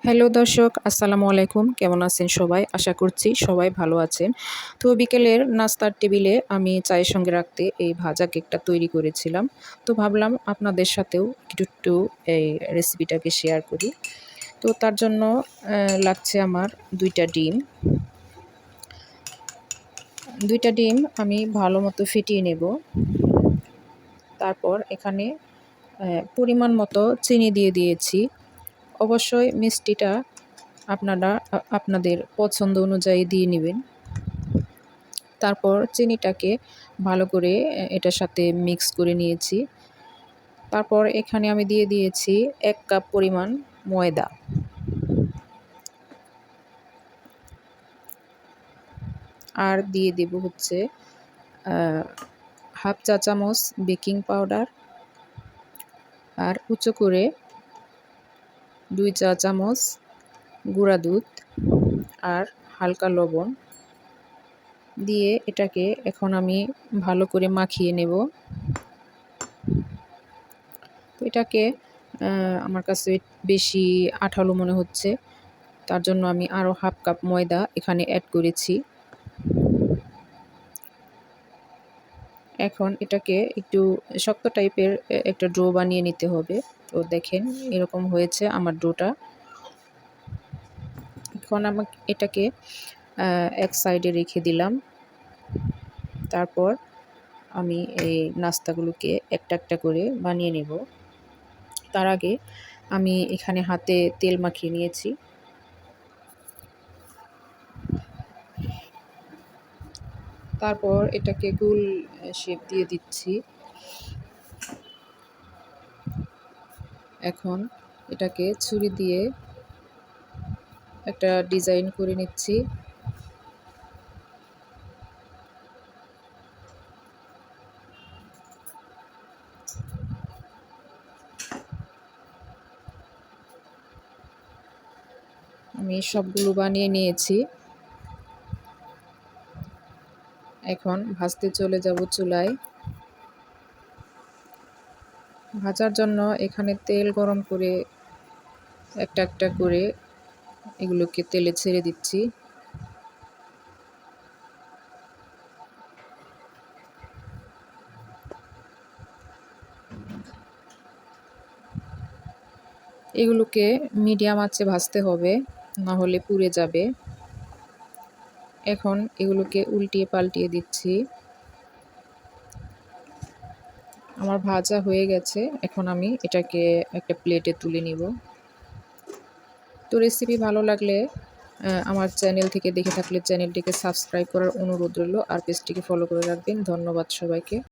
Hello দর্শক, আসসালামু আলাইকুম। কেমন আছেন সবাই? আশা করছি সবাই ভালো আছেন। তো বিকেলের নাস্তার টেবিলে আমি চায়ের সঙ্গে রাখতে এই ভাজা কেকটা তৈরি করেছিলাম। তো ভাবলাম আপনাদের সাথেও একটু এই রেসিপিটাকে শেয়ার করি। তো তার জন্য লাগছে আমার ২টা ডিম। ২টা ডিম আমি ভালো মতো ফেটিয়ে নেব। তারপর এখানে পরিমাণ মতো চিনি দিয়ে দিয়েছি। অবশ্যই মিষ্টিটা আপনারা আপনাদের পছন্দ অনুযায়ী দিয়ে নেবেন। তারপর চিনিটাকে ভালো করে এটার সাথে মিক্স করে নিয়েছি। তারপর এখানে আমি দিয়ে দিয়েছি ১ কাপ পরিমাণ ময়দা। আর দিয়ে দেব হচ্ছে হাফ চা চামচ বেকিং পাউডার, আর উঁচু করে ২ চা চামচ গুঁড়া দুধ আর হালকা লবণ দিয়ে এটাকে এখন আমি ভালো করে মাখিয়ে নেব। তো এটাকে আমার কাছে বেশি আঠালো মনে হচ্ছে, তার জন্য আমি আরও হাফ কাপ ময়দা এখানে অ্যাড করেছি। এখন এটাকে একটু শক্ত টাইপের একটা ডো বানিয়ে নিতে হবে। তো দেখেন এরকম হয়েছে আমার ডোটা। এখন আমাকে এটাকে এক সাইডে রেখে দিলাম। তারপর আমি এই নাস্তাগুলোকে একটা একটা করে বানিয়ে নেব। তার আগে আমি এখানে হাতে তেল মাখিয়ে নিয়েছি। তারপর এটাকে গোল শেপ দিয়ে দিচ্ছি। এখন এটাকে ছুরি দিয়ে একটা ডিজাইন করে নিচ্ছি। আমি সবগুলো বানিয়ে নিয়েছি। এখন ভাজতে চলে যাব চুলায়। ভাজার জন্য এখানে তেল গরম করে একটা একটা করে এগুলোকে তেলে ছেড়ে দিচ্ছি। এগুলোকে মিডিয়াম আঁচে ভাজতে হবে, না হলে পুড়ে যাবে। এখন এগুলোকে উল্টিয়ে পাল্টিয়ে দিচ্ছি। আমার ভাজা হয়ে গেছে। এখন আমি এটাকে একটা প্লেটে তুলে নিব। তো রেসিপি ভালো লাগলে আমার চ্যানেল থেকে দেখে থাকলে চ্যানেলটিকে সাবস্ক্রাইব করার অনুরোধ রইল, আর পেজটিকে ফলো করে রাখবেন। ধন্যবাদ সবাইকে।